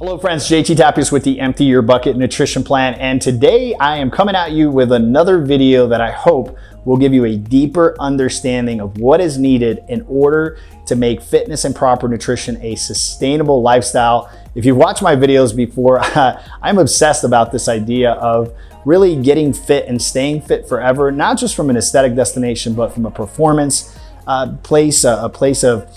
Hello friends, JT Tapias with the Empty Your Bucket Nutrition Plan, and today I am coming at you with another video that I hope will give you a deeper understanding of what is needed in order to make fitness and proper nutrition a sustainable lifestyle. If you've watched my videos before, I'm obsessed about this idea of really getting fit and staying fit forever, not just from an aesthetic destination, but from a performance place, a place of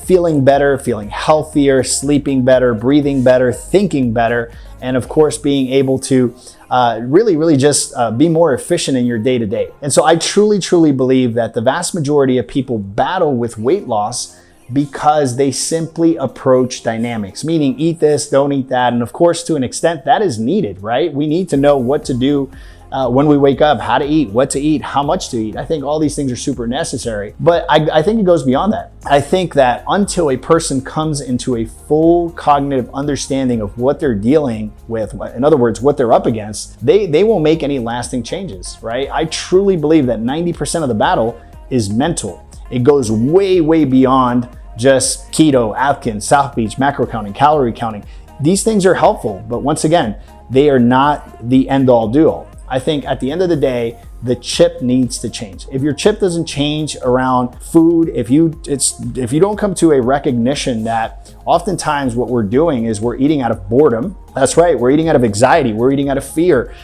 feeling better, feeling healthier, sleeping better, breathing better, thinking better, and of course being able to really just be more efficient in your day-to-day. And so I truly believe that the vast majority of people battle with weight loss because they simply approach dynamics, meaning eat this, don't eat that. And of course, to an extent, that is needed, right? We need to know what to do when we wake up, how to eat, what to eat, how much to eat. I think all these things are super necessary, but I think it goes beyond that. I think that until a person comes into a full cognitive understanding of what they're dealing with, in other words, what they're up against, they won't make any lasting changes, right? I truly believe that 90% of the battle is mental. It goes way beyond just keto, Atkins, South Beach, macro counting, calorie counting. These things are helpful, but once again, they are not the end all do all. I think at the end of the day, the chip needs to change. If your chip doesn't change around food, if you don't come to a recognition that oftentimes what we're doing is we're eating out of boredom. That's right, we're eating out of anxiety, we're eating out of fear.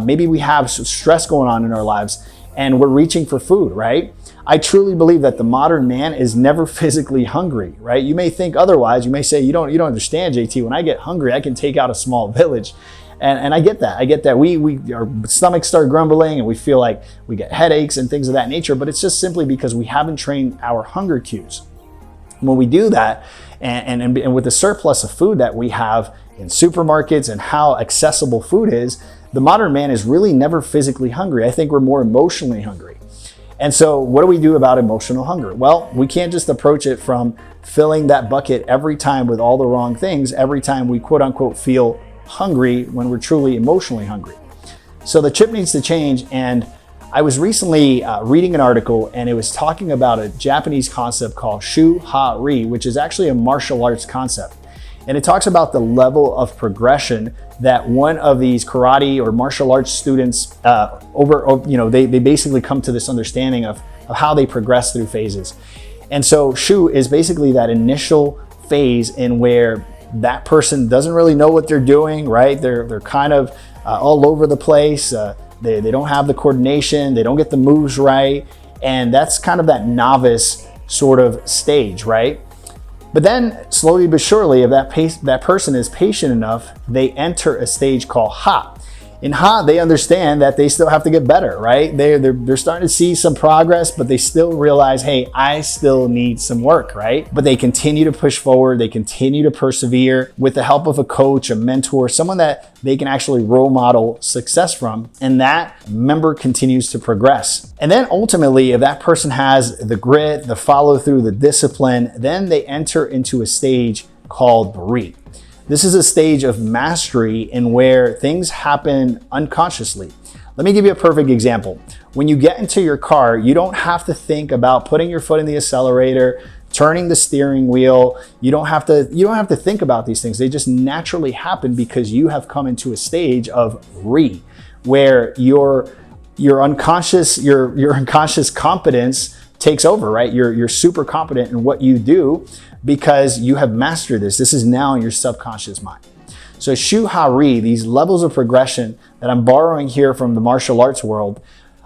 Maybe we have some stress going on in our lives and we're reaching for food, right? I truly believe that the modern man is never physically hungry, right? You may think otherwise. You may say, you don't understand, JT. When I get hungry, I can take out a small village. And I get that. Our stomachs start grumbling and we feel like we get headaches and things of that nature, but it's just simply because we haven't trained our hunger cues. When we do that, and with the surplus of food that we have in supermarkets and how accessible food is, the modern man is really never physically hungry. I think we're more emotionally hungry. And so what do we do about emotional hunger? Well, we can't just approach it from filling that bucket every time with all the wrong things, every time we quote unquote feel hungry when we're truly emotionally hungry. So the chip needs to change. And I was recently reading an article and it was talking about a Japanese concept called shu-ha-ri, which is actually a martial arts concept. And it talks about the level of progression that one of these karate or martial arts students they basically come to this understanding of how they progress through phases. And so shu is basically that initial phase in where that person doesn't really know what they're doing, right? They're kind of all over the place. They don't have the coordination. They don't get the moves right. And that's kind of that novice sort of stage, right? But then slowly but surely, if that person is patient enough, they enter a stage called ha. In ha, they understand that they still have to get better, right? They're starting to see some progress, but they still realize, hey, I still need some work, right? But they continue to push forward. They continue to persevere with the help of a coach, a mentor, someone that they can actually role model success from. And that member continues to progress. And then ultimately, if that person has the grit, the follow through, the discipline, then they enter into a stage called ri. This is a stage of mastery in where things happen unconsciously. Let me give you a perfect example. When you get into your car, you don't have to think about putting your foot in the accelerator, turning the steering wheel. You don't have to think about these things. They just naturally happen because you have come into a stage of ri, where your unconscious competence takes over, right? You're super competent in what you do because you have mastered this. This is now in your subconscious mind. So shu-ha-ri, these levels of progression that I'm borrowing here from the martial arts world,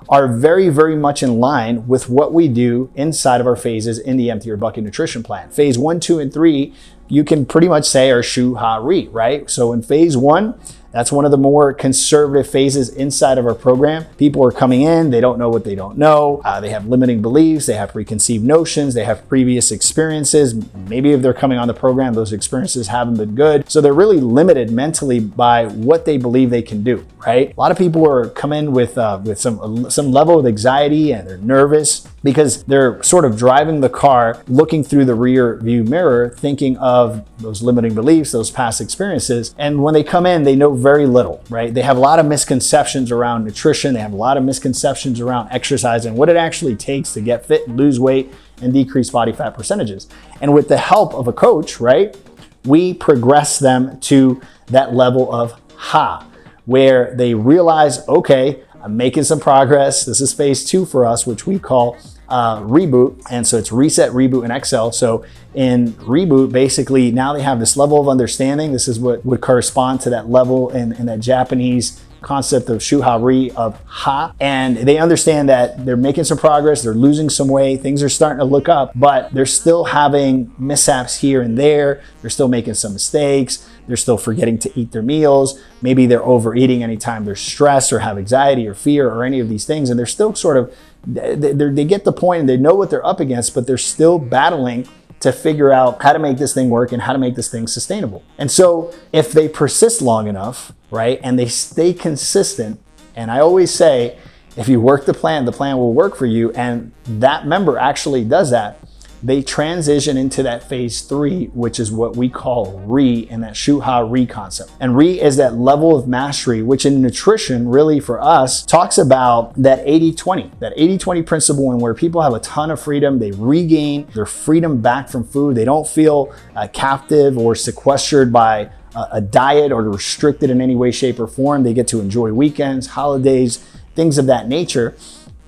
are very much in line with what we do inside of our phases in the Empty Your Bucket Nutrition Plan. Phase 1, 2, and 3, you can pretty much say are shu-ha-ri, right? So in phase 1, that's one of the more conservative phases inside of our program. People are coming in, they don't know what they don't know. They have limiting beliefs, they have preconceived notions, they have previous experiences. Maybe if they're coming on the program, those experiences haven't been good. So they're really limited mentally by what they believe they can do, right? A lot of people are coming with some level of anxiety and they're nervous because they're sort of driving the car, looking through the rear view mirror, thinking of those limiting beliefs, those past experiences. And when they come in, they know very little, right? They have a lot of misconceptions around nutrition. They have a lot of misconceptions around exercise and what it actually takes to get fit and lose weight and decrease body fat percentages. And with the help of a coach, right? we progress them to that level of ha, where they realize, okay, I'm making some progress. This is phase 2 for us, which we call reboot. And so it's reset, reboot, and excel. So in reboot, basically now they have this level of understanding. This is what would correspond to that level in that Japanese concept of shuha-ri, of ha. And they understand that they're making some progress, they're losing some weight, things are starting to look up, but they're still having mishaps here and there. They're still making some mistakes. They're still forgetting to eat their meals. Maybe they're overeating anytime they're stressed or have anxiety or fear or any of these things. And they're still sort of, they get the point and they know what they're up against, but they're still battling to figure out how to make this thing work and how to make this thing sustainable. And so if they persist long enough, right, and they stay consistent, and I always say, if you work the plan will work for you, and that member actually does that, they transition into that phase 3, which is what we call Ri in that shuha-ri concept. And Ri is that level of mastery, which in nutrition, really for us, talks about that 80-20, that 80-20 principle, and where people have a ton of freedom, they regain their freedom back from food. They don't feel captive or sequestered by a diet or restricted in any way, shape, or form. They get to enjoy weekends, holidays, things of that nature.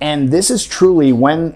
And this is truly when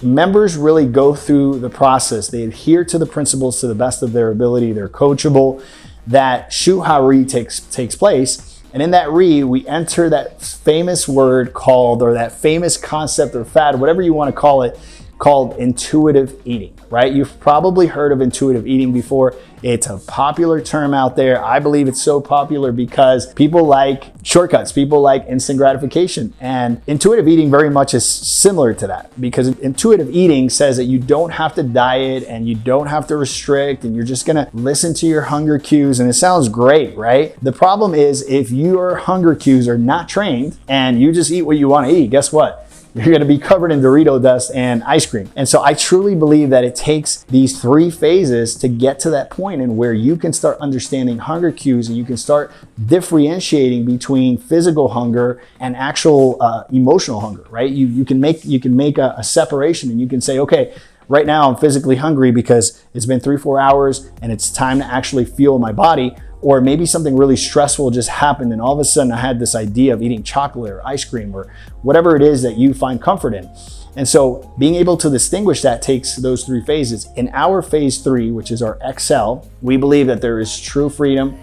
members really go through the process, they adhere to the principles to the best of their ability, they're coachable, that shuha-ri takes place. And in that Ri, we enter that famous word called, or that famous concept or fad, whatever you want to call it, called intuitive eating, right? You've probably heard of intuitive eating before. It's a popular term out there. I believe it's so popular because people like shortcuts, people like instant gratification. And intuitive eating very much is similar to that, because intuitive eating says that you don't have to diet and you don't have to restrict, and you're just gonna listen to your hunger cues. And it sounds great, right? The problem is if your hunger cues are not trained and you just eat what you want to eat, guess what? You're going to be covered in Dorito dust and ice cream. And so I truly believe that it takes these 3 phases to get to that point and where you can start understanding hunger cues, and you can start differentiating between physical hunger and actual emotional hunger, right? You can make a separation, and you can say, okay, right now I'm physically hungry because it's been 3-4 hours and it's time to actually fuel my body. Or maybe something really stressful just happened and all of a sudden I had this idea of eating chocolate or ice cream or whatever it is that you find comfort in. And so being able to distinguish that takes those 3 phases. In our phase 3, which is our Excel, we believe that there is true freedom.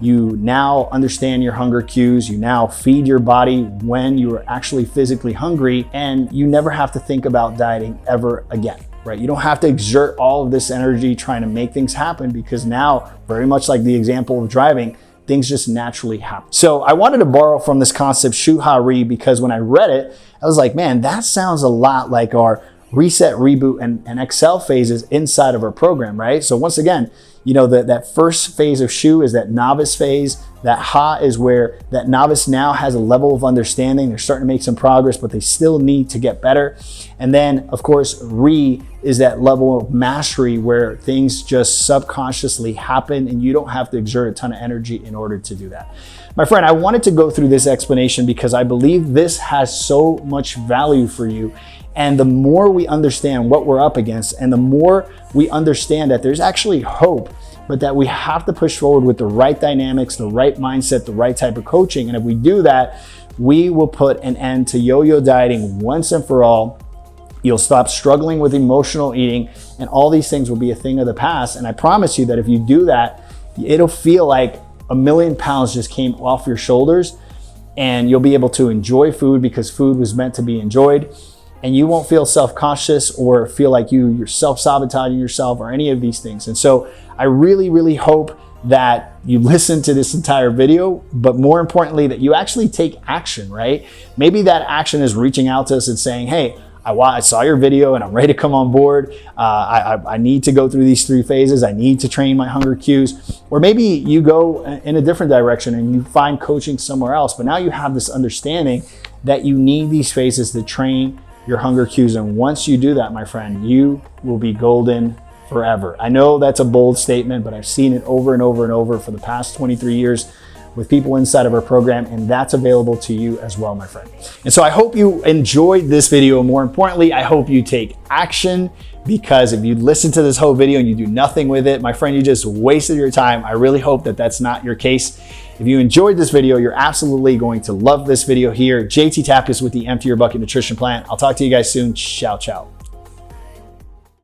You now understand your hunger cues. You now feed your body when you are actually physically hungry, and you never have to think about dieting ever again. Right? You don't have to exert all of this energy trying to make things happen, because now, very much like the example of driving, things just naturally happen. So I wanted to borrow from this concept shuha-ri, because when I read it, I was like, man, that sounds a lot like our reset, reboot, and excel phases inside of our program, right? So once again, you know, that first phase of shu is that novice phase. That ha is where that novice now has a level of understanding. They're starting to make some progress, but they still need to get better. And then, of course, Ri is that level of mastery where things just subconsciously happen and you don't have to exert a ton of energy in order to do that. My friend, I wanted to go through this explanation because I believe this has so much value for you. And the more we understand what we're up against, and the more we understand that there's actually hope, but that we have to push forward with the right dynamics, the right mindset, the right type of coaching. And if we do that, we will put an end to yo-yo dieting once and for all. You'll stop struggling with emotional eating, and all these things will be a thing of the past. And I promise you that if you do that, it'll feel like 1,000,000 pounds just came off your shoulders, and you'll be able to enjoy food because food was meant to be enjoyed. And you won't feel self-conscious or feel like you're self-sabotaging yourself or any of these things. And so I really, really hope that you listen to this entire video, but more importantly, that you actually take action, right? Maybe that action is reaching out to us and saying, hey, I saw your video and I'm ready to come on board. I need to go through these 3 phases. I need to train my hunger cues. Or maybe you go in a different direction and you find coaching somewhere else, but now you have this understanding that you need these phases to train your hunger cues. And once you do that, my friend, you will be golden forever. I know that's a bold statement, but I've seen it over and over and over for the past 23 years with people inside of our program, and that's available to you as well, my friend. And so I hope you enjoyed this video. More importantly, I hope you take action, because if you listen to this whole video and you do nothing with it, my friend, you just wasted your time. I really hope that that's not your case. If you enjoyed this video, you're absolutely going to love this video here. JT Tapias with the Empty Your Bucket Nutrition Plan. I'll talk to you guys soon. Ciao, ciao.